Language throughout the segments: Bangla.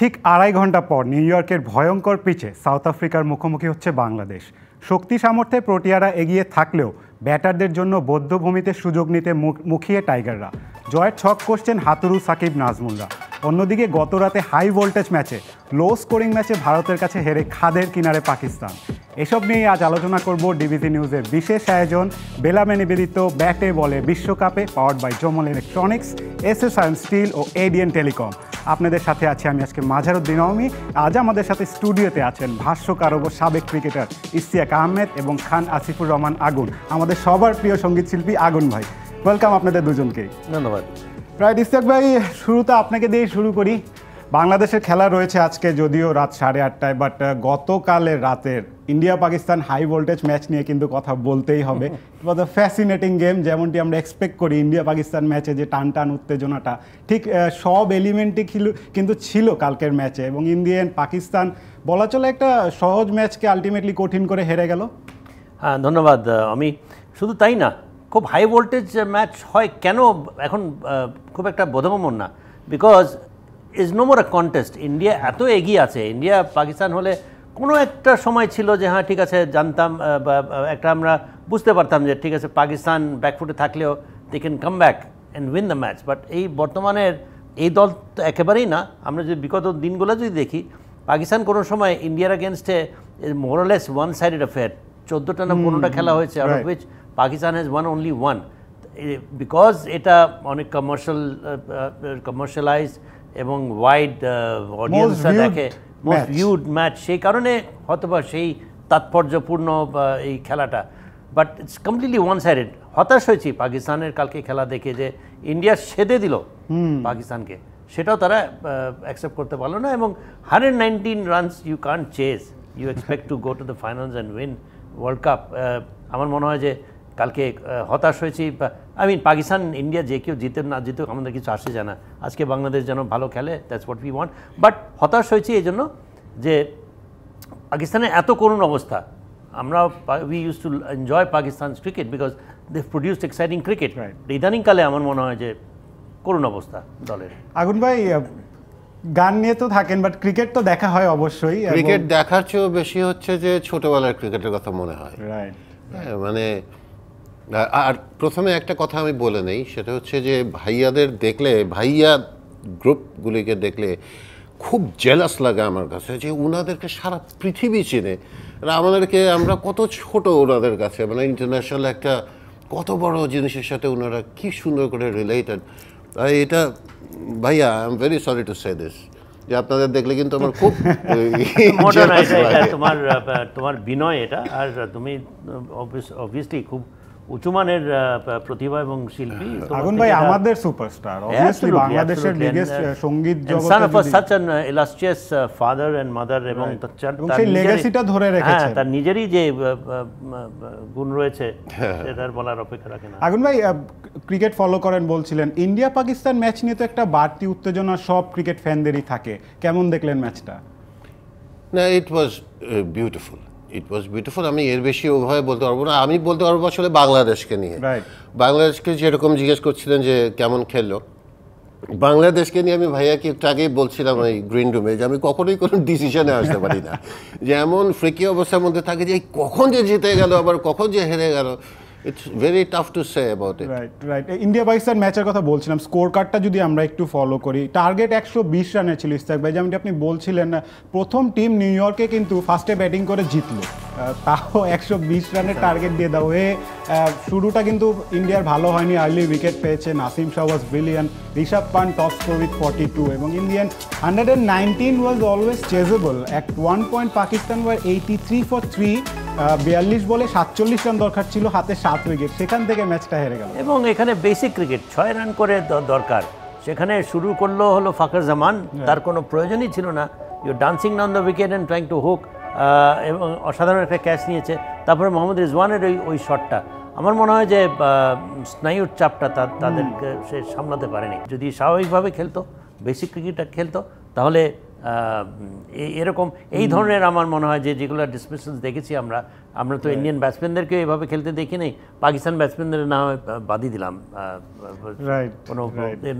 ঠিক ২.৫ ঘন্টা পর নিউ ইয়র্কের ভয়ঙ্কর পিচে সাউথ আফ্রিকার মুখোমুখি হচ্ছে বাংলাদেশ। শক্তি সামর্থ্যে প্রোটিয়ারা এগিয়ে থাকলেও ব্যাটারদের জন্য বধ্যভূমিতে সুযোগ নিতে মুখিয়ে টাইগাররা। জয়ের ছক কষছেন হাতুরু সাকিব নাজমুলরা। অন্যদিকে গতরাতে হাই ভোল্টেজ ম্যাচে লো স্কোরিং ম্যাচে ভারতের কাছে হেরে খাদের কিনারে পাকিস্তান। এসব নিয়ে আজ আলোচনা করব ডিবিসি নিউজের বিশেষ আয়োজন বেলামে নিবেদিত ব্যাটে বলে বিশ্বকাপে, পাওয়ার্ড বাই জমল ইলেকট্রনিক্স, এসএসআর স্টিল ও এডিএন টেলিকম। আপনাদের সাথে আছি আমি আজকে মাঝারুদ্দিন আওয়ামী। আজ আমাদের সাথে স্টুডিওতে আছেন ভাষ্যকার ও সাবেক ক্রিকেটার ইশতিয়াক আহমেদ এবং খান আসিফুর রহমান আগুন, আমাদের সবার প্রিয় সঙ্গীত শিল্পী আগুন ভাই। ওয়েলকাম আপনাদের দুজনকেই। ধন্যবাদ। রাইট ইশতিয়াক ভাই, শুরুতে আপনাকে দিয়ে শুরু করি। বাংলাদেশের খেলা রয়েছে আজকে, যদিও রাত 8:30টায়, বাট গতকালের রাতের India Pakistan high voltage match নিয়ে কিন্তু কথা বলতেই হবে। It was a fascinating game. যেমনটি আমরা এক্সপেক্ট করি ইন্ডিয়া পাকিস্তান ম্যাচে যে টান টান উত্তেজনাটা, ঠিক সব এলিমেন্টই কিন্তু ছিল কালকের ম্যাচে। এবং ইন্ডিয়ান পাকিস্তান বলা চলে একটা সহজ ম্যাচকে আলটিমেটলি কঠিন করে হেরে গেল। হ্যাঁ, ধন্যবাদ। আমি শুধু তাই না, খুব হাই ভোল্টেজ ম্যাচ হয় কেন এখন খুব একটা বোধগম্য না, because is no more a contest. India এত এগিয়ে আছে। ইন্ডিয়া পাকিস্তান হলে কোনো একটা সময় ছিল যে হ্যাঁ ঠিক আছে, জানতাম বা একটা আমরা বুঝতে পারতাম যে ঠিক আছে পাকিস্তান ব্যাকফুটে থাকলেও they can come back and win the match. But এই বর্তমানের এই দল তো একেবারেই না। আমরা যদি বিগত দিনগুলো যদি দেখি, পাকিস্তান কোনো সময় ইন্ডিয়ার এগেনস্টে মোরলেস ওয়ান সাইডেড অ্যাফেয়ার। 14টা না 15টা খেলা হয়েছে, out of which Pakistan has one only one. Because এটা অনেক কমার্শিয়ালাইজ এবং ওয়াইড অডিয়েন্সরা দেখে, মোস্ট ভিউড ম্যাচ, সেই কারণে হয়তোবা সেই তাৎপর্যপূর্ণ এই খেলাটা। But it's completely one sided. হতাশ হয়েছি পাকিস্তানের কালকে খেলা দেখে, যে ইন্ডিয়া সেদে দিল পাকিস্তানকে, সেটাও তারা অ্যাকসেপ্ট করতে পারলো না। এবং 119 runs you can't chase, you expect to go to the finals and win world cup. আমার মনে হয় যে কালকে হতাশ হয়েছি। পাকিস্তান ইন্ডিয়া যে কেউ জিতে না জিতুক আমাদের কিছু আসে যায় না। আজকে বাংলাদেশ যেন ভালো খেলে, that's what we want. But হতাশ হয়েছি এই জন্য যে পাকিস্তানের এত করুণ অবস্থা। আমরা we use to enjoy Pakistan cricket because they produced exciting cricket. ইদানিংকালে আমার মনে হয় যে করুণ অবস্থা দলের। আগুন ভাই, গান নিয়ে তো থাকেন, বাট ক্রিকেট তো দেখা হয় অবশ্যই। ক্রিকেট দেখার চেয়েও বেশি হচ্ছে যে ছোটবেলার ক্রিকেটের কথা মনে হয়। রাইট। মানে আর প্রথমে একটা কথা আমি বলে নেই, সেটা হচ্ছে যে ভাইয়াদের দেখলে, ভাইয়া গ্রুপগুলিকে দেখলে খুব জেলাস লাগে আমার কাছে, যে ওনাদেরকে সারা পৃথিবী চেনে। আমাদেরকে, আমরা কত ছোট ওনাদের কাছে, মানে ইন্টারন্যাশনাল একটা কত বড় জিনিসের সাথে ওনারা কি সুন্দর করে রিলেটেড। এটা ভাইয়া, I am very sorry to say this, যে আপনাদের দেখলে কিন্তু আমার খুব তোমার বিনয় এটা। আর তুমি অবভিয়াসলি খুব উঁচুমানের প্রতিভা এবং শিল্পী। আগুন ভাই আমাদের সুপারস্টার, অবভিয়াসলি বাংলাদেশের বিগেস্ট সঙ্গীত জগতে, son of such an illustrious father and mother, এবং তার লেগাসিটা ধরে রেখেছে। হ্যাঁ, তার নিজেরই যে গুণ রয়েছে সেটার বলার অপেক্ষা রাখে না। আগুন ভাই, ক্রিকেট ফলো করেন বলছিলেন, ইন্ডিয়া পাকিস্তান ম্যাচ নিয়ে তো একটা বাড়তি উত্তেজনা সব ক্রিকেট ফ্যানদেরই থাকে। কেমন দেখলেন ম্যাচটা? না, ইট ওয়াজ বিউটিফুল, ইট ওয়াজ বিউটিফুল। আমি এর বেশি ওভাবে বলতে পারবো না। আমি বলতে পারবো আসলে বাংলাদেশকে নিয়ে। বাংলাদেশকে যেরকম জিজ্ঞেস করছিলেন যে কেমন খেললো, বাংলাদেশকে নিয়ে আমি ভাইয়াকে একটু আগেই বলছিলাম এই গ্রিন রুমে, যে আমি কখনোই কোনো ডিসিশনে আসতে পারি না, যে এমন ফ্রিকি অবস্থার মধ্যে থাকে যে কখন যে জিতে গেল আবার কখন যে হেরে গেল। It's very tough to say about it. Right. India Pakistan ম্যাচের কথা বলছিলাম, স্কোর কার্ডটা যদি আমরা একটু ফলো করি, টার্গেট 120 রানের ছিল ইশতিয়াক ভাই, যেমনটি আপনি বলছিলেন। প্রথম টিম নিউ ইয়র্কে কিন্তু ফার্স্টে ব্যাটিং করে জিতলো, তাও 120 রানের টার্গেট দিয়ে দাও হয়ে। শুরুটা কিন্তু ইন্ডিয়ার ভালো হয়নি, আর্লি উইকেট পেয়েছে, Naseem Shah was brilliant, Rishabh Pant top score with 42, এবং Indian 119 was always chaseable. At one point Pakistan were 83 for 3, 42 বলে 47 রান দরকার ছিল, হাতে 7 উইকেট, সেখান থেকে ম্যাচটা হেরে গেল। এবং এখানে বেসিক ক্রিকেট 6 রান করে দরকার, সেখানে শুরু করলো হলো ফাখর জামান, তার কোনো প্রয়োজনই ছিল না। You dancing down the wicket and trying to hook, এবং অসাধারণ একটা ক্যাচ নিয়েছে। তারপরে মোহাম্মদ রিজওয়ানের ওই শটটা, আমার মনে হয় যে স্নায়ুর চাপটা তাদেরকে সে সামলাতে পারেনি। যদি স্বাভাবিকভাবে খেলতো, বেসিক ক্রিকেটটা খেলতো, তাহলে এরকম এই ধরনের আমার মনে হয় যে যেগুলো ডিসমিসেলস দেখেছি আমরা, আমরা তো ইন্ডিয়ান ব্যাটসম্যানদেরকে এভাবে খেলতে দেখি নাই, পাকিস্তান ব্যাটসম্যানদের না হয় বাদই দিলাম,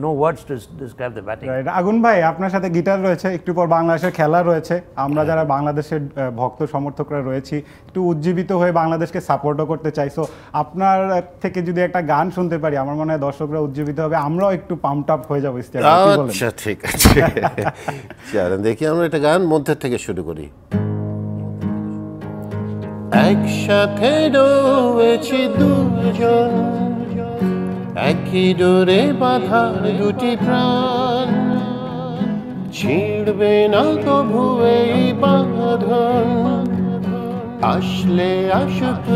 no words to describe the batting. আগুন ভাই, আপনার সাথে গিটার রয়েছে, একটু পর বাংলাদেশের খেলা রয়েছে, আমরা যারা বাংলাদেশের ভক্ত সমর্থকরা রয়েছি একটু উজ্জীবিত হয়ে বাংলাদেশকে সাপোর্টও করতে চাই। সো আপনার থেকে যদি একটা গান শুনতে পারি আমার মনে হয় দর্শকরা উজ্জীবিত হবে, আমরাও একটু পাম্পড আপ হয়ে যাবো। আচ্ছা ঠিক আছে, চলেন দেখি আমরা একটা গান মধ্যে থেকে শুরু করি। একসাথে রয়েছে দুজন, একই ডোরে বাঁধা দুটি প্রাণ, ছিড়বে না কভু এই বাঁধন, আসলে আসুক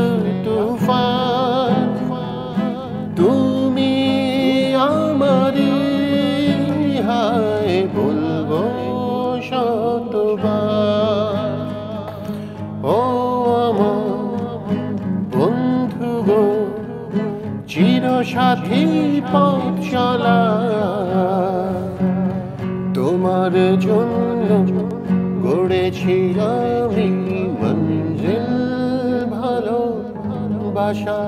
তুফান, তুমি আমারই হায় বলবো শতবার, ও বন্ধু গো চির সাথী পথ চলা, তোমার জন্য গড়েছি আমি মঞ্জিল ভালোবাসা।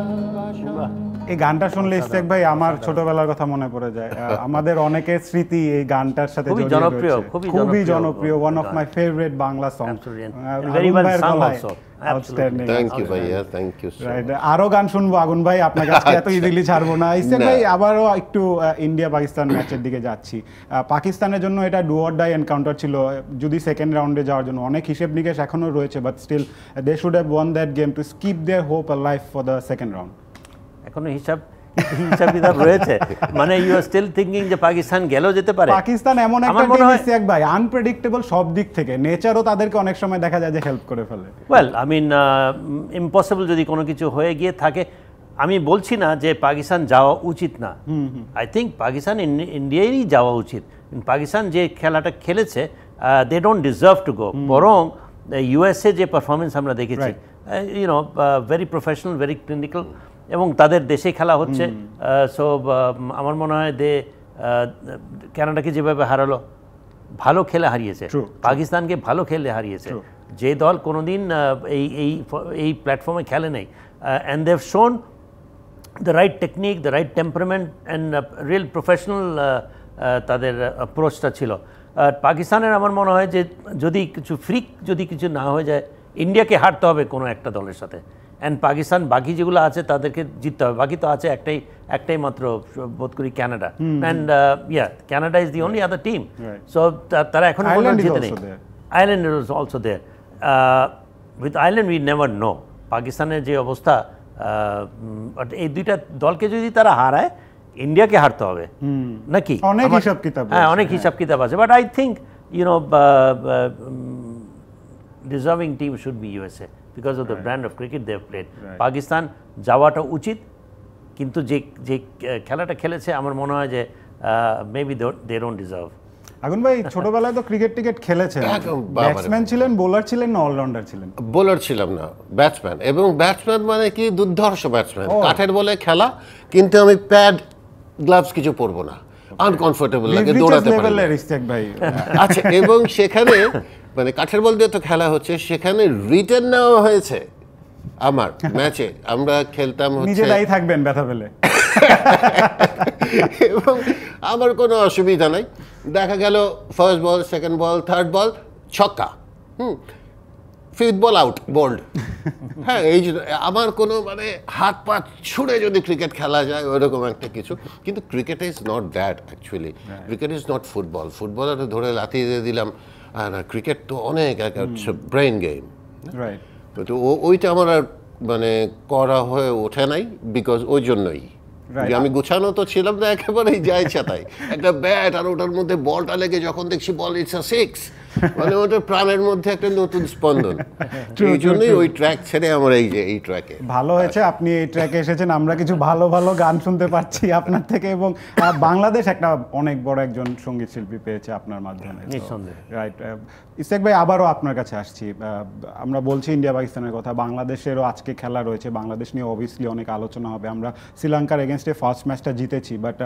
এই গানটা শুনলে ইস্তেক ভাই আমার ছোটবেলার কথা মনে পড়ে যায়। আমাদের অনেকের স্মৃতি এই গানটার সাথে খুবই জনপ্রিয়, খুবই জনপ্রিয়, one of my favourite Bangla song. Very well sung also. Thank you ভাইয়া, থ্যাংক ইউ। আরো গান শুনবো আগুন ভাই, আপনার কাছে এত ইজিলি ছাড়বো না। ইস্তেক ভাই আবারও একটু ইন্ডিয়া পাকিস্তান ম্যাচের দিকে যাচ্ছি। পাকিস্তানের জন্য এটা ডু অর ডাই এনকাউন্টার ছিল, যদি সেকেন্ড রাউন্ডে যাওয়ার জন্য অনেক হিসেব নিকেশ এখনো রয়েছে, but still they should have won that game to skip their hope life for the second round. এখনো হিসাব কিতাব রয়েছে, মানে ইউ আর স্টিল থিংকিং যে পাকিস্তান গেলেও যেতে পারে। পাকিস্তান এমন একটা টিম ইস্তেক ভাই, আনপ্রেডিক্টেবল সব দিক থেকে, নেচারও তাদেরকে অনেক সময় দেখা যায় যে হেল্প করে ফেলে। ওয়েল আই মিন ইম্পসিবল যদি কোনো কিছু হয়ে গিয়ে থাকে, আমি বলছি না যে পাকিস্তান যাওয়া উচিত না, আই থিঙ্ক পাকিস্তান ইন্ডিয়ারই যাওয়া উচিত। পাকিস্তান যে খেলাটা খেলেছে they don't deserve to go, বরং ইউএসএ যে পারফরমেন্স আমরা দেখেছি, you know very professional, very clinical, এবং তাদের দেশে খেলা হচ্ছে। সো আমার মনে হয় কানাডাকে যেভাবে হারালো, ভালো খেলে হারিয়েছে, পাকিস্তানকে ভালো খেলে হারিয়েছে, যে দল কোনোদিন এই প্ল্যাটফর্মে খেলে নেই। And they have shown the right technique, the right temperament and real professional তাদের অ্যাপ্রোচটা ছিল। পাকিস্তানের আমার মনে হয় যে যদি কিছু না হয়ে যায়, ইন্ডিয়াকে হারতে হবে কোনো একটা দলের সাথে, অ্যান্ড পাকিস্তান বাকি যেগুলো আছে তাদেরকে জিততে হবে। বাকি তো আছে একটাই মাত্র বোধ করি Canada, and Canada is the only other team. So তারা এখন জিতে নেই। Ireland is also there. With Ireland we never know পাকিস্তানের যে অবস্থা, বাট এই দুইটা দলকে যদি তারা হারায়, ইন্ডিয়াকে হারতে হবে নাকি? অনেক হিসাব কিতাব, হ্যাঁ অনেক হিসাব কিতাব আছে, but I think you know deserving team should be USA because of the brand of cricket they have played. Pakistan যাওয়াটা উচিত, কিন্তু যে খেলাটা খেলেছে আমার মনে হয় যে মেবি দে ডোন্ট ডিজার্ভ। আগুন ভাই ছোটবেলায় তো ক্রিকেট খেলেছেন, ব্যাটসম্যান ছিলেন, বোলার ছিলেন না অলরাউন্ডার ছিলেন? বোলার ছিলাম না, ব্যাটসম্যান। এবং ব্যাটসম্যান মানে কি দুর্ধর্ষ ব্যাটসম্যান, কাঠের বলে খেলা, কিন্তু আমি প্যাড গ্লাভস কিছু পরবো না, আনকমফোর্টেবল লাগে, দৌড়াতে পারি না। আচ্ছা, এবং সেখানে মানে কাঠের বল দিয়ে তো খেলা হচ্ছে, সেখানে রিটার্ন নেওয়া হয়েছে আমার ম্যাচে, আমরা খেলতাম হচ্ছে নিজেরাই থাকবেন ব্যথা পেলে, এবং আমার কোনো অসুবিধা নাই। দেখা গেল ফার্স্ট বল, সেকেন্ড বল, থার্ড বল ছক্কা, ফিফথ বল আউট, বোল্ড। হ্যাঁ, এই আমার কোনো মানে হাত পা ছুড়ে যদি ক্রিকেট খেলা যায় ওইরকম একটা কিছু, কিন্তু cricket is not that actually. Cricket is not football. Footballer ধরে লাথি দিয়ে দিলাম, না, ক্রিকেট তো অনেক ব্রেইন গেম, তো ওইটা আমার আর মানে করা হয়ে ওঠে নাই, বিকজ ওই জন্যই আমি গুছানো তো ছিলাম না একেবারেই, যাই ছাতাই একটা ব্যাট, আর ওটার মধ্যে বলটা লেগে যখন দেখছি বল ইটস আ সিক্স, মানে ওটা প্রাণের মধ্যে একটা নতুন স্পন্দন। এই জন্যই ওই ট্র্যাক ছেড়ে আমার এই ট্র্যাকে। ভালো হয়েছে আপনি এই ট্র্যাকে এসেছেন, আমরা কিছু ভালো গান শুনতে পাচ্ছি আপনার থেকে, এবং বাংলাদেশ একটা অনেক বড় একজন সঙ্গীত শিল্পী পেয়েছে আপনার মাধ্যমে। রাইট ইস্তেক ভাই, আবারও আপনার কাছে আসছি। আমরা বলছি ইন্ডিয়া পাকিস্তানের কথা, বাংলাদেশেরও আজকে খেলা রয়েছে, বাংলাদেশ নিয়ে অবভিয়াসলি অনেক আলোচনা হবে। আমরা শ্রীলঙ্কার এগেনস্টে ফার্স্ট ম্যাচটা জিতেছি, বাট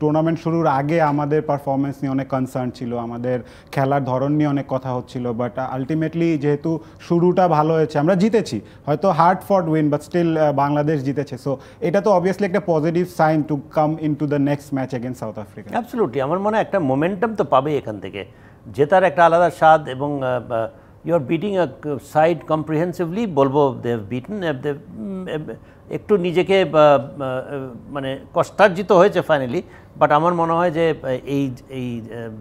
টুর্নামেন্ট শুরুর আগে আমাদের পারফরমেন্স নিয়ে অনেক কনসার্ন ছিল, আমাদের খেলার ধরন নিয়ে অনেক কথা হচ্ছিল, বাট আলটিমেটলি যেহেতু শুরুটা ভালো হয়েছে, আমরা জিতেছি, হয়তো hard fought win but still Bangladesh জিতেছে, সো এটা তো অবভিয়াসলি একটা positive sign to come into the next match against South Africa. Absolutely, আমার মনে হয় একটা মোমেন্টাম তো পাবে এখান থেকে, জেতার একটা আলাদা স্বাদ, এবং you are beating a side comprehensively, বলবো দে হ্যাভ বিটেন, একটু নিজেকে মানে কষ্টার্জিত হয়েছে ফাইনালি, বাট আমার মনে হয় যে এই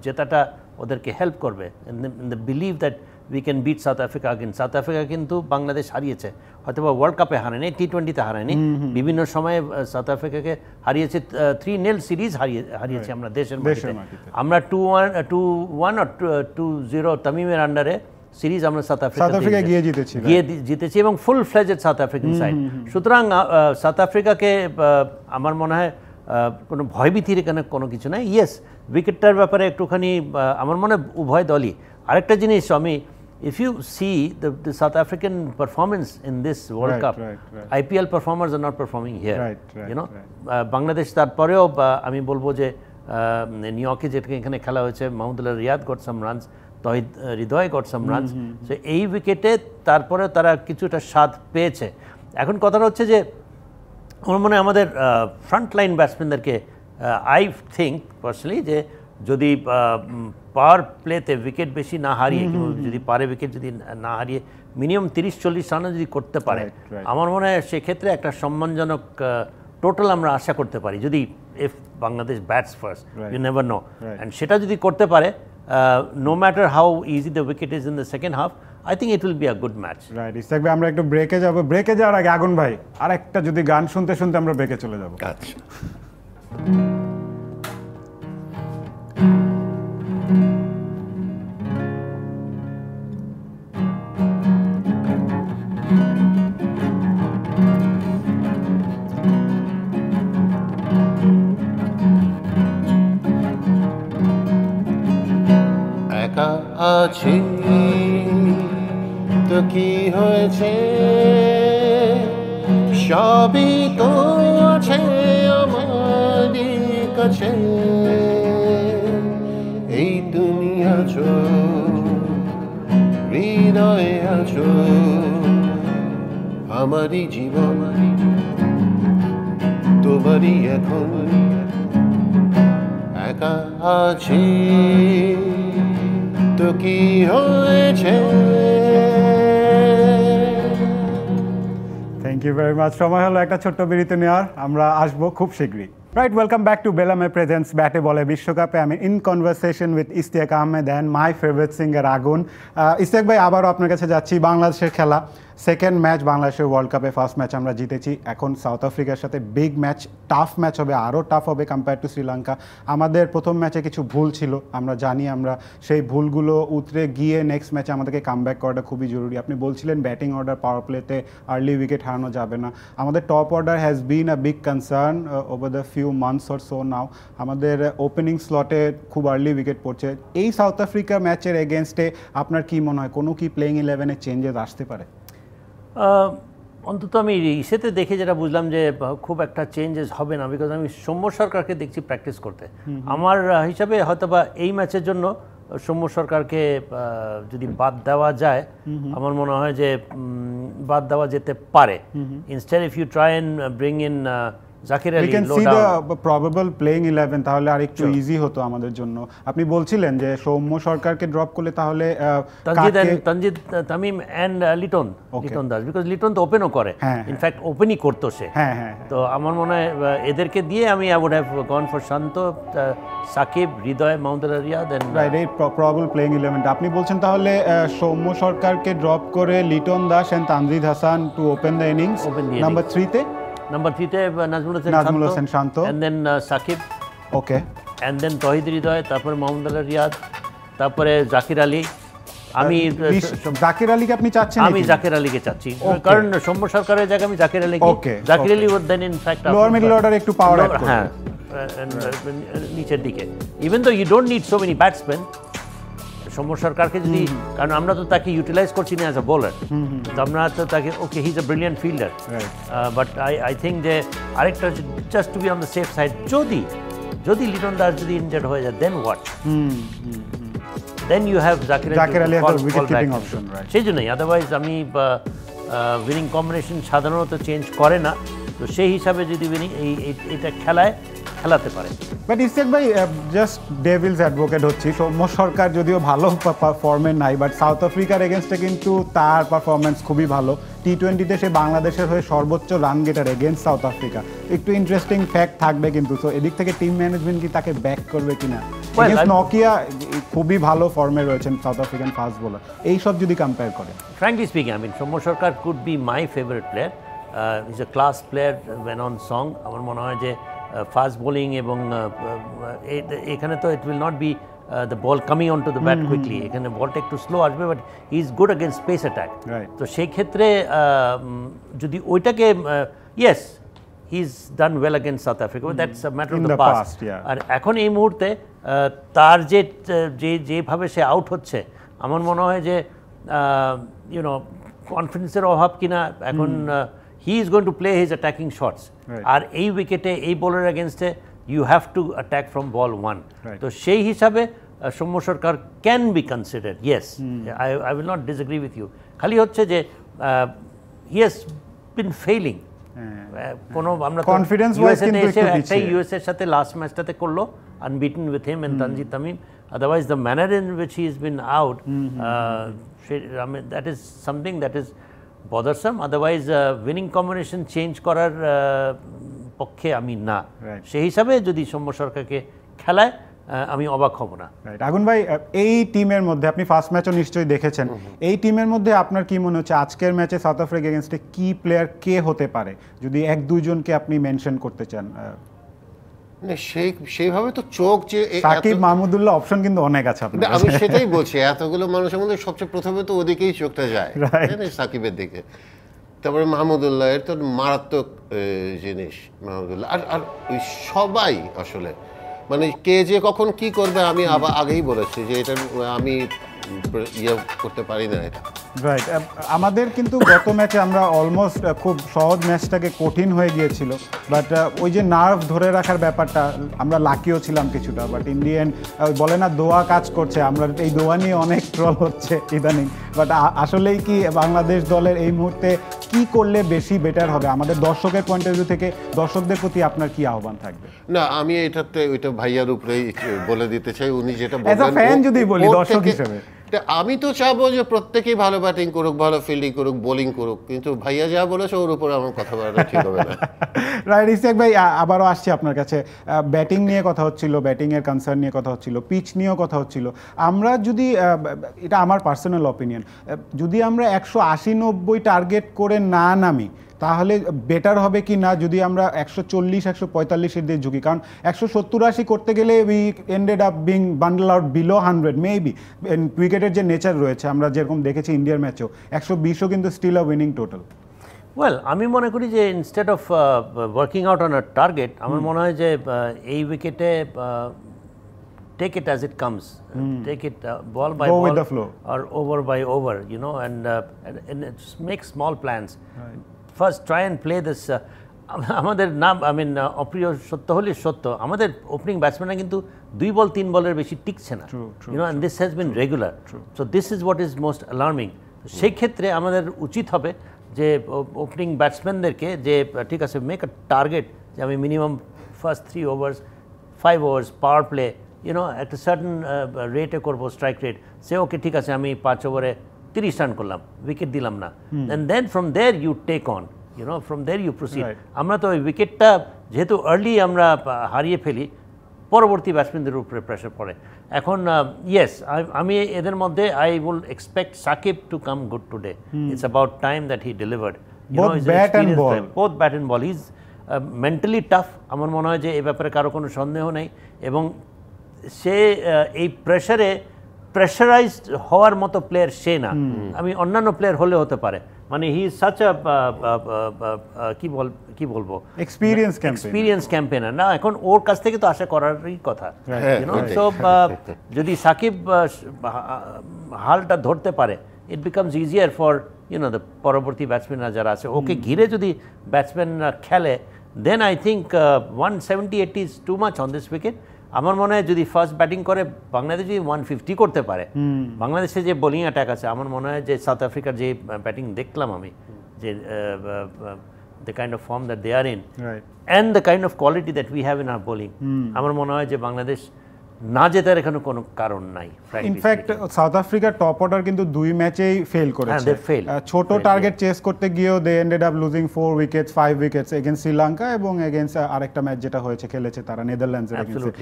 জেতাটা ওদেরকে হেল্প করবে in the believe that we can bit south Africa again. South Africa কিন্তু বাংলাদেশ হারিয়েছে, হয়তো বা ওয়ার্ল্ড কাপে হারায়নি, T20-তে হারায়নি, বিভিন্ন সময়ে সাউথ আফ্রিকাকে হারিয়েছে, 3-0 সিরিজ হারিয়েছে আমরা দেশের মাটিতে। আমরা 2-1 আর 2-0 তামিমের আন্ডারে সিরিজ আমরা সাউথ আফ্রিকা গিয়ে জিতেছি, এবং full fledged south African side. সুতরাং সাউথ আফ্রিকাকে আমার মনে হয় কোনো ভয়ভীতির এখানে কোনো কিছু নাই। ইয়েস, উইকেটটার ব্যাপারে একটুখানি আমার মনে হয় উভয় দলই। আরেকটা জিনিস, আমি if you see the South African performance in this World Cup, IPL performers are not performing here, you know, Bangladesh তারপরেও আমি বলবো যে নিউ ইয়র্কে যেটা এখানে খেলা হয়েছে, Mahmudullah Riyad got some runs, Towhid Hridoy got some runs, so এই উইকেটে তারপরে তারা কিছুটা স্বাদ পেয়েছে। এখন কথাটা হচ্ছে যে আমার মনে হয় আমাদের ফ্রন্ট লাইন ব্যাটসম্যানদেরকে আই থিঙ্ক পার্সোনালি যে যদি পাওয়ার প্লেতে উইকেট বেশি না হারিয়ে, যদি পারে উইকেট যদি না হারিয়ে মিনিমাম 30-40 রানও যদি করতে পারে, আমার মনে হয় সেক্ষেত্রে একটা সম্মানজনক টোটাল আমরা আশা করতে পারি, যদি if Bangladesh bats first, you never know, and সেটা যদি করতে পারে, no matter how easy the wicket is in the second half, I think it will be a good match. Right, ইসলাক ভাই, আমরা একটু ব্রেকে যাব, ব্রেকে যাওয়ার আগে আগুন ভাই আরেকটা যদি গান শুনতে শুনতে আমরা ব্রেকে চলে যাব। আচ্ছা, একা আছি তো কি হয়েছে, সবই তো আছে আমার কাছে, এই তুমি আছো, হৃদয়ে আছো, আমারই জীবন তোমারই এখন, একা আছি তো কি হয়েছে। Thank you very much. সময় হলো একটা ছোট্ট বিরতি নেওয়ার, আমরা আসবো খুব শীঘ্রই। রাইট, ওয়েলকাম ব্যাক টু বেলামে প্রেজেন্টস ব্যাটে বলে বিশ্বকাপে। আমি in conversation with Ishtiaq Ahmed and my favourite singer Agun. Ishtiaq ভাই, আবারও আপনার কাছে যাচ্ছি। বাংলাদেশের খেলা সেকেন্ড ম্যাচ, বাংলাদেশের ওয়ার্ল্ড কাপে ফার্স্ট ম্যাচ আমরা জিতেছি, এখন সাউথ আফ্রিকার সাথে বিগ ম্যাচ, টাফ ম্যাচ হবে, আরও টাফ হবে কম্পেয়ার টু শ্রীলঙ্কা। আমাদের প্রথম ম্যাচে কিছু ভুল ছিল, আমরা জানি, আমরা সেই ভুলগুলো উতরে গিয়ে নেক্সট ম্যাচে আমাদেরকে কামব্যাক করাটা খুবই জরুরি। আপনি বলছিলেন ব্যাটিং অর্ডার, পাওয়ার প্লেতে আর্লি উইকেট হারানো যাবে না। আমাদের top order has been a big concern over the few months or so now. আমাদের ওপেনিং স্লটে খুব আর্লি উইকেট পড়ছে। এই সাউথ আফ্রিকা ম্যাচের এগেনস্টে আপনার কি মনে হয়, কোনো কি প্লেইং 11-এ চেঞ্জেস আসতে পারে? অন্তত আমি ইসেতে দেখে যেটা বুঝলাম যে খুব একটা চেঞ্জেস হবে না, বিকজ আমি সৌম্য সরকারকে দেখছি প্র্যাকটিস করতে। আমার হিসাবে হয়তোবা এই ম্যাচের জন্য সৌম্য সরকারকে যদি বাদ দেওয়া যায়, আমার মনে হয় যে বাদ দেওয়া যেতে পারে। Instead if you try and bring in Zakir Ali, we can see the probable playing 11, তাহলে আরেকটু ইজি হতো আমাদের জন্য। আপনি বলছিলেন যে সৌম্য সরকারকে ড্রপ করলে তাহলে তানজিদ তামিম এন্ড লিটন দাস, বিকজ লিটন তো ওপেনও করে, ইনফ্যাক্ট ওপেনই করতো সে। তো আমার মনে হয় এদেরকে দিয়ে আমি I would have gone for Shanto, Shakib, Hridoy, Mahmudullah Riyad and right, এই প্রবাবল প্লেইং 11। আপনি বলছেন তাহলে সৌম্য সরকারকে ড্রপ করে Liton Das and Tanzid Hasan to open the innings. Number 3-তে Najmul Hossain Shanto, and then Shakib, okay, and then Towhid Hridoy, তারপরে মাহমুদুল্লাহ রিয়াদ, তারপরে জাকির আলী। আমি জাকির আলীকে আপনি চাচ্ছেন? আমি জাকির আলীকে চাচ্ছি, কারণ সৌম্য সরকারের জায়গায় আমি জাকির আলীকে, Zakir Ali would then in fact lower middle order একটু পাওয়ার অ্যাড করবে, হ্যাঁ, নিচের দিকে। Even though you don't need so many batsman, Soumya সরকারকে যদি, কারণ আমরা তো তাকে ইউটিলাইজ করছি না অ্যাজ আ বোলার, তো আমরা তো তাকে, okay he is a brilliant fielder, but I think যে আরেকটা just to be on the safe side, যদি লিটন দাস যদি ইনজার্ড হয়ে যায়, then what? Then you have Zakir Ali as a wicket keeping option, right? সেই জন্যই, আদারওয়াইজ আমি উইনিং কম্বিনেশন সাধারণত চেঞ্জ করে না, তো সেই হিসাবে যদি এটা খেলাতে পারে। বাট ইসেক ভাই, জাস্ট ডেভিলস অ্যাডভোকেট হচ্ছি, সৌম্য সরকার যদিও ভালো ফর্মে নাই, বাট সাউথ আফ্রিকার এগেনস্টে কিন্তু তার পারফরমেন্স খুবই ভালো। টি-20তে সে বাংলাদেশের হয়ে সর্বোচ্চ রান গেটার এগেনস্ট সাউথ আফ্রিকা। একটু ইন্টারেস্টিং ফ্যাক্ট থাকবে কিন্তু, তো এদিক থেকে টিম ম্যানেজমেন্ট কি তাকে ব্যাক করবে কিনা? নকিয়া খুবই ভালো ফর্মে রয়েছেন সাউথ আফ্রিকান ফাস্ট বোলার, এইসব যদি কম্পেয়ার করে। Frankly speaking, Soumya Sarkar could be my favourite player. Is a class player when on song. আমার মনে হয় যে ফাস্ট বোলিং এবং এখানে তো it will not be the ball coming on to the bat quickly, এখানে বলটা একটু স্লো আসবে, but he is good against pace attack. তো সেই ক্ষেত্রে যদি ওইটাকে yes, he is done well against South Africa, that's a matter of the past. আর এখন এই মুহূর্তে তার যেভাবে সে আউট হচ্ছে, আমার মনে হয় যে ইউনো কনফিডেন্সের অভাব কিনা এখন he is going to play his attacking shots. আর এই উইকেটে এই বোলার এগেনস্টে you have to attack from ball 1. তো সেই হিসাবে সৌম্য সরকার can be considered, yes. I will not disagree with you. খালি হচ্ছে যে he has been failing. কোনো আমরা কনফিডেন্স ওয়াইজ কিন্তু একটা ইউএস এর সাথে লাস্ট ম্যাচটাতে করলো unbeaten with him and Tanzil Tamim. Otherwise the manner in which he has been out, I mean that is something that is bothersome. Otherwise winning combination change করার পক্ষে আমি না, সেই হিসাবে যদি সৌম্য সরকারকে খেলায় আমি অবাক হব না। আগুন ভাই, এই টিমের মধ্যে আপনি ফার্স্ট ম্যাচও নিশ্চয়ই দেখেছেন, এই টিমের মধ্যে আপনার কি মনে হচ্ছে আজকের ম্যাচে সাউথ আফ্রিকা এগেনস্টে কি প্লেয়ার কে হতে পারে, যদি এক দুইজনকে আপনি মেনশন করতে চান? সেইভাবে তো চোখ যে সাকিব মাহমুদুল্লাহ অপশন কিন্তু অনেক আছে আপনার, আমি সেটাই বলছি, এতগুলো মানুষের মধ্যে সবচেয়ে প্রথমে তো ওদিকেই চোখটা যায়, সাকিবের দিকে, তারপরে মাহমুদুল্লাহ, এর তো মারাত্মক জিনিস মাহমুদুল্লাহ। আর সবাই আসলে মানে কে যে কখন কি করবে আমি আগেই বলেছি যে এটা আমি ইয়ে করতে পারি না এটা। রাইট, আমাদের কিন্তু গত ম্যাচে আমরা অলমোস্ট খুব সহজ ম্যাচটাকে কঠিন হয়ে গিয়েছিল, বাট ওই যে নার্ভ ধরে রাখার ব্যাপারটা আমরা লাকিও ছিলাম কিছুটা, বাট ইন দি এন্ড বলে না দোয়া কাজ করছে, আমরা এই দোয়া নিয়ে অনেক ট্রল হচ্ছে ইদানিং, বাট আসলেই কি বাংলাদেশ দলের এই মুহূর্তে কি করলে বেশি বেটার হবে আমাদের দর্শকের পয়েন্ট অফ ভিউ থেকে? দর্শকদের প্রতি আপনার কি আহ্বান থাকবে? না, আমি এটাতে ওইটা ভাইয়ার উপরেই বলে দিতে চাই, উনি যেটা বললেন ফ্যান যদি বলি দর্শক হিসেবে, আমি তো চাবো যে প্রত্যেকেই ভালো ব্যাটিং করুক, ভালো ফিল্ডিং করুক, বোলিং করুক, কিন্তু ভাইয়া যা বলেছে ওর উপর আমার কথা বলাটা ঠিক হবে না। রাইট, ইসেক ভাই আবারও আসছি আপনার কাছে, ব্যাটিং নিয়ে কথা হচ্ছিল, ব্যাটিংয়ের কনসার্ন নিয়ে কথা হচ্ছিল, পিচ নিয়েও কথা হচ্ছিল। আমরা যদি, এটা আমার পার্সোনাল অপিনিয়ন, যদি আমরা 180-90 টার্গেট করে না নামি তাহলে বেটার হবে কি না যদি আমরা 140-145-এর দিকে ঝুঁকি? কারণ 170-80 করতে গেলে we ended up being bundle out below 100 maybe. উইকেটের যে নেচার রয়েছে আমরা যেরকম দেখেছি ইন্ডিয়ার ম্যাচেও, 120ও কিন্তু still a winning total. Well, আমি মনে করি যে instead of working out on a target, আমার মনে হয় যে এই উইকেটে take it as it comes, take it ball by ball with the flow, or over by over, you know, and make small plans. First try and play this আমাদের নাম অপ্রিয় সত্য হলে সত্য, আমাদের ওপেনিং ব্যাটসম্যানরা কিন্তু 2 বল 3 বলের বেশি টিকছে না, you know, and this has been regular. So this is what is most alarming. সেই ক্ষেত্রে আমাদের উচিত হবে যে ওপেনিং ব্যাটসম্যানদেরকে যে ঠিক আছে মেক আ টার্গেট যে আমি minimum first 3 ওভার্স 5 ওভার্স power play, you know, একটা সার্টেন রেটে করবো স্ট্রাইক রেট, সে ওকে ঠিক আছে আমি 5 ওভারে 30 রান করলাম, উইকেট দিলাম না, and then from there you take on, you know, from there you proceed. আমরা তো ওই উইকেটটা যেহেতু আর্লি আমরা হারিয়ে ফেলি, পরবর্তী ব্যাটসম্যানদের উপরে প্রেশার পড়ে। এখন ইয়েস, আমি এদের মধ্যে I will expect Shakib to come good today. It's about time that he delivered, both bat and ball. He's mentally tough, আমার মনে হয় যে এই ব্যাপারে কারো কোনো সন্দেহ নেই, এবং সে এই প্রেশারাইজড হওয়ার মতো প্লেয়ার সে না। আমি অন্যান্য প্লেয়ার হলে হতে পারে, মানে হি ইজ সাচ আ কি বলবো এক্সপিরিয়েন্স ক্যাম্পেনার না, এখন ওর কাছ থেকে তো আশা করারই কথা। সো যদি সাকিব হালটা ধরতে পারে, it becomes easier for you know the পরবর্তী ব্যাটসম্যানরা যারা আছে, ওকে ঘিরে যদি ব্যাটসম্যানরা খেলে, then I think 170-80 is too much on this wicket. আমার মনে হয় যদি ফার্স্ট ব্যাটিং করে বাংলাদেশ যদি 150 করতে পারে, বাংলাদেশে যে বোলিং অ্যাটাক আছে আমার মনে হয় যে সাউথ আফ্রিকার যে ব্যাটিং দেখলাম আমি, যে the kind of form that they are in and the kind of quality that we have in our bowling, আমার মনে হয় যে বাংলাদেশ না জেতার এখানে কোনো কারণ নাই। ইনফ্যাক্ট সাউথ আফ্রিকার টপ অর্ডার কিন্তু 2 ম্যাচেই ফেল করেছে, ছোট টার্গেট চেস করতে গিয়েও they ended up losing 4 wickets 5 wickets against Sri Lanka এবং এগেইনস্ট আরেকটা ম্যাচ যেটা হয়েছে খেলেছে তারা নেদারল্যান্ডসের এগেইনস্ট।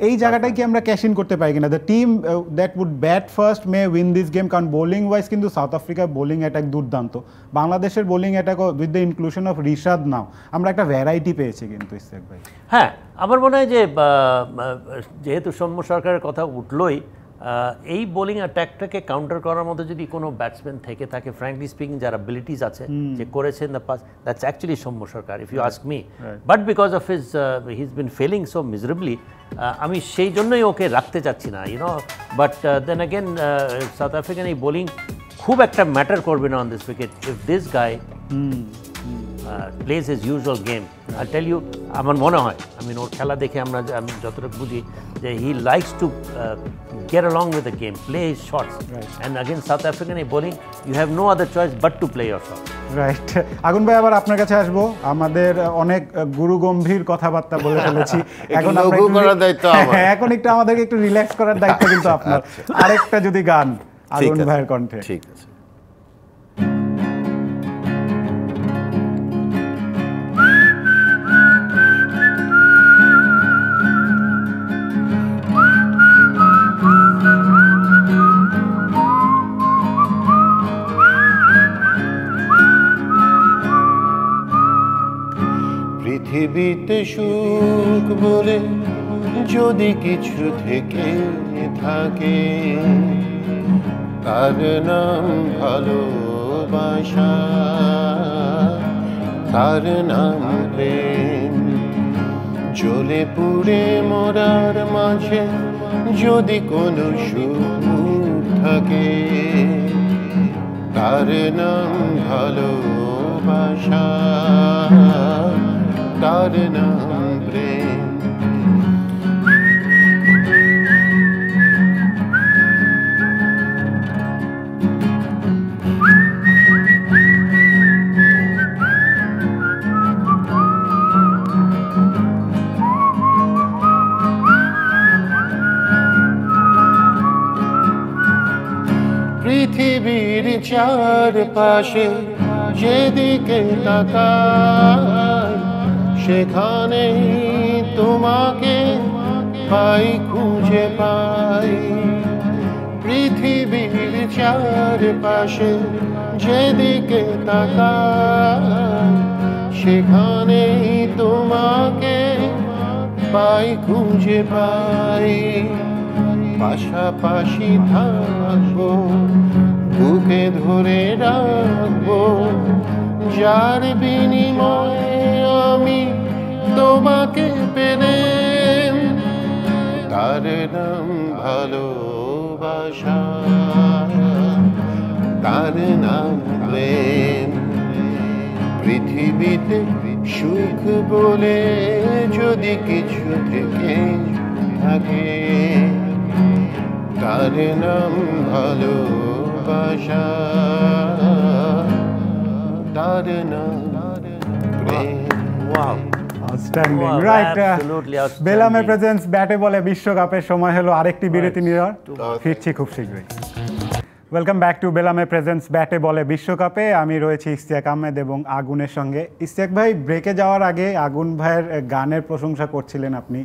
এই জায়গাটাই কি আমরা ক্যাশ ইন করতে পারি কিনা? The team that would bat first may win this game, কারণ বোলিং ওয়াইজ কিন্তু সাউথ আফ্রিকার বোলিং অ্যাটাক দুর্দান্ত, বাংলাদেশের বোলিং অ্যাটাকও with the inclusion of Rishad now আমরা একটা ভ্যারাইটি পেয়েছি কিন্তু ইসরাক ভাই। হ্যাঁ, আমার মনে হয় যে যেহেতু সৌম্য সরকারের কথা উঠলই, এই বোলিং অ্যাটাকটাকে কাউন্টার করার মতো যদি কোনো ব্যাটসম্যান থেকে থাকে, ফ্র্যাঙ্কলি স্পিকিং যার অ্যাবিলিটিস আছে, যে করেছেন the pass, that's actually Soumya Sarkar if you ask me. But because of his he is been failing so miserably, আমি সেই জন্যই ওকে রাখতে চাচ্ছি না, you know. But then again South African এই বোলিং খুব একটা ম্যাটার করবে না on this wicket if this guy plays his usual game. I'll tell you, আমার মনে হয়, আমি ওর খেলা দেখে আমি যতটুকু বুঝি যে he likes to get along with the game, play his shots. And against South African bowling, you have no other choice but to play your shots. Right. Agun ভাই আবার আপনার কাছে আসবো, আমাদের অনেক গুরু গম্ভীর কথাবার্তা বলে ফেলেছি, এখন এখন একটু আমাদেরকে একটু রিল্যাক্স করার দায়িত্ব কিন্তু আপনার। আরেকটা যদি গান আগুন ভাইয়ের কণ্ঠে। ঠিক আছে। পৃথিবীতে সুখ বলে যদি কিছু থেকে থাকে, তার নাম ভালোবাসা, তার নাম প্রেম। জ্বলে পুড়ে মরার মাঝে যদি কোনো সুখ থাকে, তার নাম ভালোবাসা, তার নাম প্রেম। পৃথিবীর চারপাশে যেদিকে তাকাই, সেখানেই তোমাকে পাই, খুঁজে পাই। পৃথিবীর চারপাশে যেদিকে তাকাই, সেখানেই তোমাকে পাই, খুঁজে পাই। পাশাপাশি থাকবো, বুকে ধরে রাখবো, যার বিনিময়ে আমি তোমাকে পেলাম, তার নাম ভালোবাসা, তার নাম প্রেম। পৃথিবীতে সুখ বলে যদি কিছু থেকে থাকে, তার নাম ভালোবাসা, তার নাম প্রেম। Wow. Outstanding. Right. বেলামে প্রেজেন্স ব্যাটে বলে বিশ্বকাপের সময় হলো আরেকটি বিরতি নেওয়ার, ফিরছি খুব শীঘ্রই। ওয়েলকাম ব্যাক টু বেলামে প্রেজেন্স ব্যাটে বলে বিশ্বকাপে। আমি রয়েছি ইশতিয়াক আহমেদ এবং আগুনের সঙ্গে। ইশতিয়াক ভাই, ব্রেকে যাওয়ার আগে আগুন ভাইয়ের গানের প্রশংসা করছিলেন আপনি,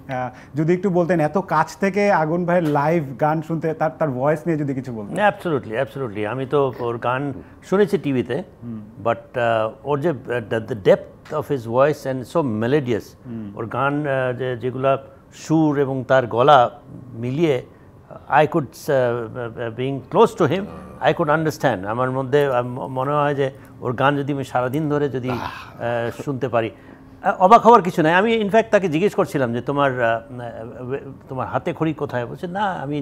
যদি একটু বলতেন এত কাছ থেকে আগুন ভাইয়ের লাইভ গান শুনতে, তার ভয়েস নিয়ে যদি কিছু বলতেন। অ্যাবসলিউটলি। আমি তো ওর গান শুনেছি টিভিতে, বাট ওর যে the depth of his voice and so melodious, ওর গান যেগুলা সুর এবং তার গলা মিলিয়ে, I could, being close to him, I could understand. আমার মধ্যে মনে হয় যে ওর গান যদি আমি সারাদিন ধরে যদি শুনতে পারি, অবাক হওয়ার কিছু নাই। আমি ইনফ্যাক্ট তাকে জিজ্ঞেস করছিলাম যে তোমার হাতে খড়ি কোথায়, বলছে না আমি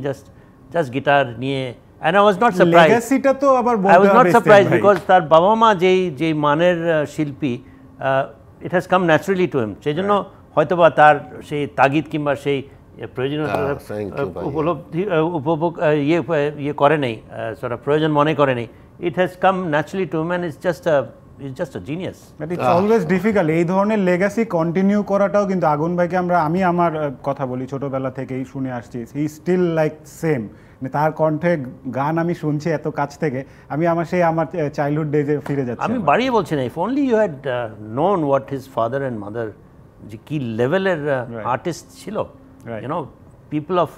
জাস্ট গিটার নিয়ে। And I was not surprised. লেগাসিটা তো আবার I was not surprised because তার বাবা মা যেই মানের শিল্পী, it has come naturally to him. সেই জন্য হয়তোবা তার সেই তাগিদ কিংবা সেই প্রয়োজনীয়তা উপলব্ধি উপভোগ ইয়ে করে নেই, সেটা প্রয়োজন মনে করে নেই। It has come naturally to man, is just a genius. But it's always difficult এই ধরনের লেগাসি কন্টিনিউ করাটাও। কিন্তু আগুন ভাইকে আমি আমার কথা বলি, ছোটবেলা থেকেই শুনে আসছি, হি স্টিল লাইক সেম। তার কণ্ঠে গান আমি শুনছি এত কাছ থেকে, আমি আমার চাইল্ডহুড ডেজে ফিরে যাচ্ছি। আমি বাড়িয়ে বলছি না, if only you had known what his father and mother, যে কি লেভেলের আর্টিস্ট ছিল, ইউ নো, পিপল অফ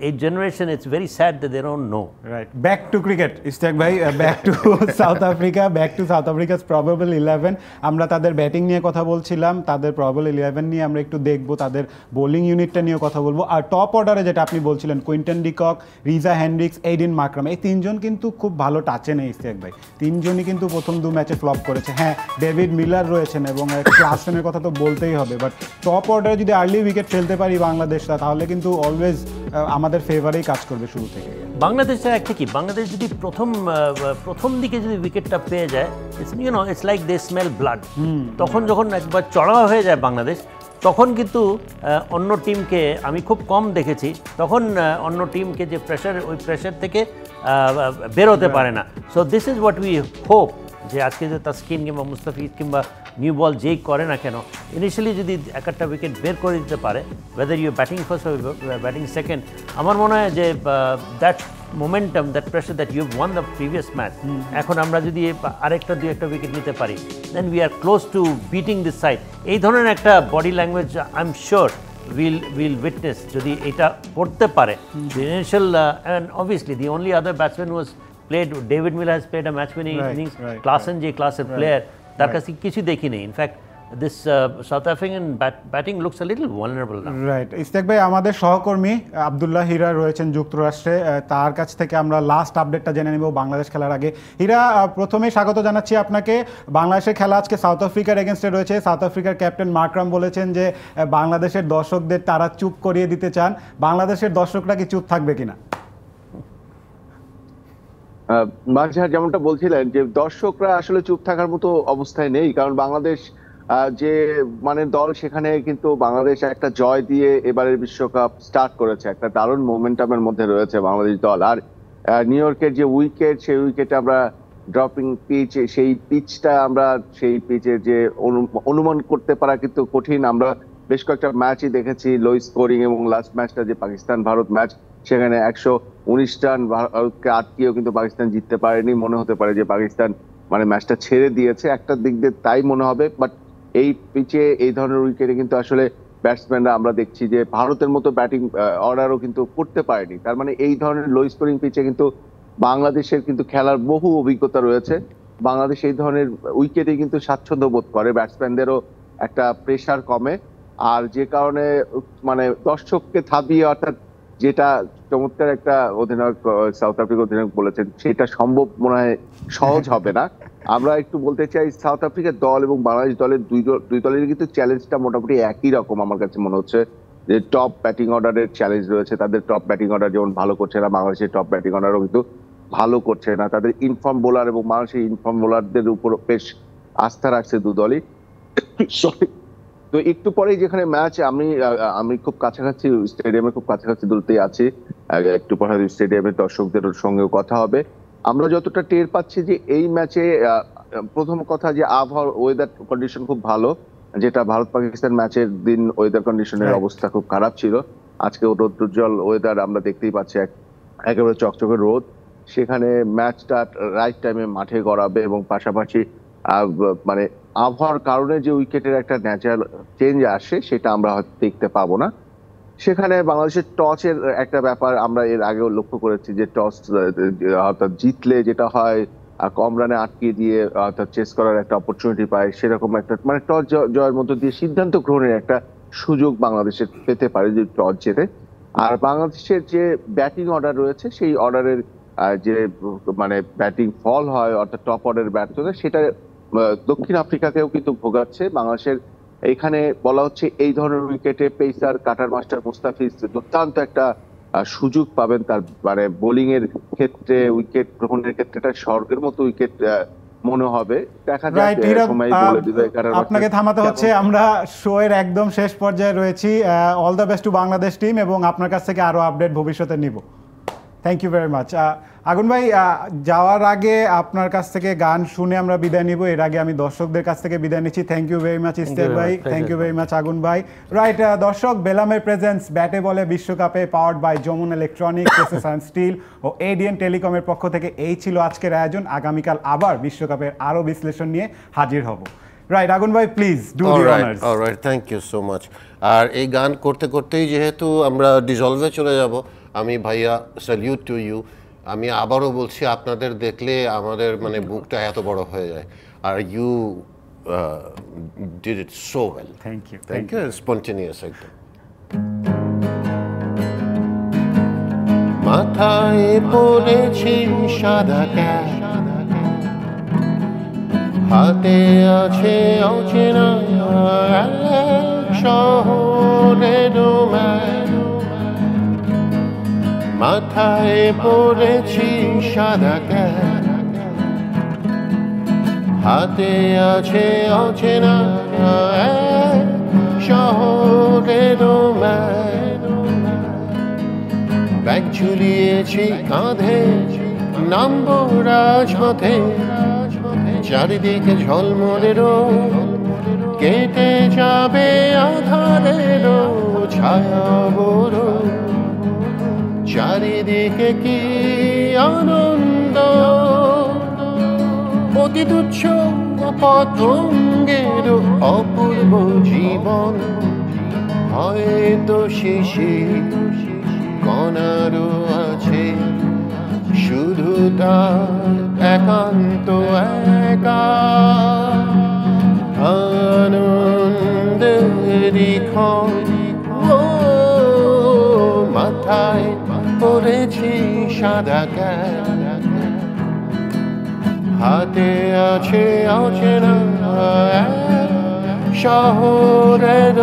এই generation, it's very sad that they don't know. Right, back to cricket Ishtiaq ভাই, back to South Africa, back to South Africa's probable 11। আমরা তাদের ব্যাটিং নিয়ে কথা বলছিলাম, তাদের প্রবাবল 11 নিয়ে আমরা একটু দেখবো, তাদের বোলিং ইউনিটটা নিয়ে কথা বলবো। আর টপ অর্ডারে যেটা আপনি বলছিলেন, Quinton de Kock, Reeza Hendricks, Aiden Markram, এই তিনজন কিন্তু খুব ভালো টাচে নেই ইস্তাক ভাই। তিনজনই কিন্তু প্রথম 2 ম্যাচে ফ্লপ করেছে। হ্যাঁ, ডেভিড মিলার রয়েছেন এবং ক্লাসেনের কথা তো বলতেই হবে, বাট টপ অর্ডারে যদি আর্লি উইকেট ফেলতে পারি বাংলাদেশরা, তাহলে কিন্তু অলওয়েজ আমাদের ফেভারেই কাজ করবে শুরু থেকে। বাংলাদেশের একটা কি, বাংলাদেশ যদি প্রথম দিকে যদি উইকেটটা পেয়ে যায়, it's like they smell blood. তখন যখন একবার চড়াও হয়ে যায় বাংলাদেশ, তখন কিন্তু অন্য টিমকে আমি খুব কম দেখেছি, তখন অন্য টিমকে যে প্রেশার, ওই প্রেশার থেকে বেরোতে পারে না। So this is what we hope, যে আজকে যে তাসকিন কিংবা মুস্তাফিজ কিংবা নিউ বল যেই করে না কেন, ইনিশিয়ালি যদি একটা উইকেট বের করে দিতে পারে, whether you batting first or batting second, আমার মনে হয় যে that momentum, that pressure that you won the previous match, এখন আমরা যদি আরেকটা 2-1 উইকেট নিতে পারি, then we are close to beating this side. এই ধরনের একটা body language I am sure will witness যদি এটা করতে পারে। Initial and obviously the only other batsman was played, David Miller has played a match winning innings, Klaasen যে ক্লাসের প্লেয়ার, তার কাছে কিছু দেখি নেই। In fact this South African batting looks a little vulnerable now. Right, Ishtiaq ভাই, আমাদের সহকর্মী আব্দুল্লাহ হীরা রয়েছেন যুক্তরাষ্ট্রে, তার কাছ থেকে আমরা লাস্ট আপডেটটা জেনে নেব বাংলাদেশ খেলার আগে। হীরা, প্রথমেই স্বাগত জানাচ্ছি আপনাকে। বাংলাদেশের খেলা আজকে সাউথ আফ্রিকার এগেনস্টে রয়েছে। সাউথ আফ্রিকার ক্যাপ্টেন মার্ক্রাম বলেছেন যে বাংলাদেশের দর্শকদের তারা চুপ করিয়ে দিতে চান। বাংলাদেশের দর্শকরা কি চুপ থাকবে কিনা? মাঝহার যেমনটা বলছিলেন যে দর্শকরা আসলে চুপ থাকার মতো অবস্থায় নেই, কারণ বাংলাদেশ যে মানে দল, সেখানে কিন্তু বাংলাদেশ একটা জয় দিয়ে এবারের বিশ্বকাপ স্টার্ট করেছে, একটা দারুণ মোমেন্টামের মধ্যে রয়েছে বাংলাদেশ দল। আর নিউ ইয়র্কের যে উইকেট, সেই উইকেটে আমরা ড্রপিং পিচ, সেই পিচটা আমরা সেই পিচের যে অনুমান করতে পারা কিন্তু কঠিন। আমরা বেশ কয়েকটা ম্যাচই দেখেছি লো স্কোরিং, এবং লাস্ট ম্যাচটা যে পাকিস্তান ভারত ম্যাচ, সেখানে 119 রান ভারতকে আটকিয়েও কিন্তু পাকিস্তান জিততে পারেনি। মনে হতে পারে যে পাকিস্তান মানে ম্যাচটা ছেড়ে দিয়েছে, একটা দিক দিয়ে তাই মনে হবে। বাট এই পিচে এই ধরনের উইকেটে কিন্তু আসলে ব্যাটসম্যানরা আমরা দেখছি যে ভারতের মতো ব্যাটিং অর্ডারও কিন্তু করতে পারেনি। তার মানে এই ধরনের লো স্কোরিং পিচে কিন্তু বাংলাদেশের কিন্তু খেলার বহু অভিজ্ঞতা রয়েছে। বাংলাদেশ এই ধরনের উইকেটে কিন্তু স্বাচ্ছন্দ্য বোধ করে, ব্যাটসম্যানদেরও একটা প্রেশার কমে। আর যে কারণে মানে দর্শককে থামিয়ে, অর্থাৎ যেটা চমৎকার একটা অধিনায়ক, সাউথ আফ্রিকা অধিনায়ক বলেছেন, সেটা সম্ভব মনে হয় সহজ হবে না। আমরা একটু বলতে চাই, সাউথ আফ্রিকার দল এবং বাংলাদেশ দলের দুই দলের কিন্তু চ্যালেঞ্জটা মোটামুটি একই রকম আমার কাছে মনে হচ্ছে। যে টপ ব্যাটিং অর্ডারের চ্যালেঞ্জ রয়েছে, তাদের টপ ব্যাটিং অর্ডার যেমন ভালো করছে না, বাংলাদেশের টপ ব্যাটিং অর্ডারও কিন্তু ভালো করছে না। তাদের ইনফর্ম বোলার এবং বাংলাদেশের ইনফর্ম বোলারদের উপর বেশ আস্থা রাখছে দু দলই। তো একটু পরেই যেখানে ম্যাচ, আমি খুব কাছাকাছি স্টেডিয়ামে, খুব কাছাকাছি দূরত্বেই আছি, একটু পরে স্টেডিয়ামের দর্শকদের সঙ্গেও কথা হবে। আমরা যতটা টের পাচ্ছি যে এই ম্যাচে প্রথম কথা যে আবহাওয়া, ওয়েদার কন্ডিশন খুব ভালো, যেটা ভারত পাকিস্তান ম্যাচের দিন ওয়েদার কন্ডিশনের অবস্থা খুব খারাপ ছিল। আজকে রৌদ্রোজ্জ্বল ওয়েদার আমরা দেখতেই পাচ্ছি, একেবারে চকচকে রোদ। সেখানে ম্যাচটা রাইট টাইমে মাঠে গড়াবে, এবং পাশাপাশি মানে আবহাওয়ার কারণে যে উইকেটের একটা ন্যাচারাল চেঞ্জ আসে, সেটা আমরা হয়তো দেখতে পাবো না। সেখানে বাংলাদেশের টসের একটা ব্যাপার আমরা এর আগেও লক্ষ্য করেছি, যে টস অর্থাৎ জিতলে যেটা হয়, কম রানে আটকে দিয়ে অর্থাৎ চেস করার একটা অপরচুনিটি পায়, সেরকম একটা মানে টস জয়ের মধ্য দিয়ে সিদ্ধান্ত গ্রহণের একটা সুযোগ বাংলাদেশের পেতে পারে যে টস জেতে। আর বাংলাদেশের যে ব্যাটিং অর্ডার রয়েছে, সেই অর্ডারের যে মানে ব্যাটিং ফল হয়, অর্থাৎ টপ অর্ডারের ব্যর্থতা, সেটা দক্ষিণ আফ্রিকাকেও কিন্তু ভোগাচ্ছে। বাংলাদেশের এখানে বলা হচ্ছে এই ধরনের উইকেটে পেসার কাটার মাস্টার মুস্তাফিজ দুর্দান্ত একটা সুযোগ পাবেন। তার মানে বোলিং এর ক্ষেত্রে, উইকেট গ্রহণের ক্ষেত্রে একটা স্বর্গের মতো উইকেট মনে হবে। দেখা যাক, সময় বলে দিবে। আপনাকে থামাতে হচ্ছে, আমরা শো এর একদম শেষ পর্যায়ে রয়েছি। All the best to Bangladesh team, এবং আপনার কাছ থেকে আরো আপডেট ভবিষ্যতে নিব। Thank you very much. আগুন ভাই, যাওয়ার আগে আপনার কাছ থেকে গান শুনে আমরা বিদায় নিব। এর আগে আমি দর্শকদের কাছ থেকে বিদায় নিচ্ছি। থ্যাংক ইউ ভেরি মাচ ইস্তেক ভাই, থ্যাংক ইউ ভেরি মাচ আগুন ভাই। রাইট দর্শক, বেলামের প্রেজেন্স ব্যাটে বলে বিশ্বকাপে powered by Jamuna electronics, SSR steel ও এডিএন টেলিকমের পক্ষ থেকে এই ছিল আজকের আয়োজন। আগামীকাল আবার বিশ্বকাপের আরো বিশ্লেষণ নিয়ে হাজির হব। রাইট আগুন ভাই, please do the honours. Alright, thank you so much. আর এই গান করতে করতেই যেহেতু আমরা ডিজলভে চলে যাব, আমি ভাইয়া স্যালিউট টু ইউ। আমি আবারও বলছি, আপনাদের দেখলে আমাদের মানে বুকটা এত বড় হয়ে যায়। Are you did it so well. Thank you, thank you, spontaneous একদম। মাথায় পড়েছি সাদা ক্যাপ, হাতে আছে অচেনা শহরের ম্যাপ। মাথায় পড়েছি সাদা ক্যাপ, হাতে আছে অচেনা শহরের ম্যাপ। ব্যাগ ঝুলিয়েছি কাঁধে, নামবো রাজপথে, চারিদিকে ঝলমলেরও কেটে যাবে আধারেরও ছায়া বড়। চারিদিকে কি আনন্দ, অতি তুচ্ছ পতঙ্গের অপূর্ব জীবন। হয়তো শিশির কণারও আছে, শুধু তার একান্ত একা আনন্দেরই ক্ষণ। মাথায় পড়েছি সাদা ক্যাপ, হাতে আছে অচেনা শহরের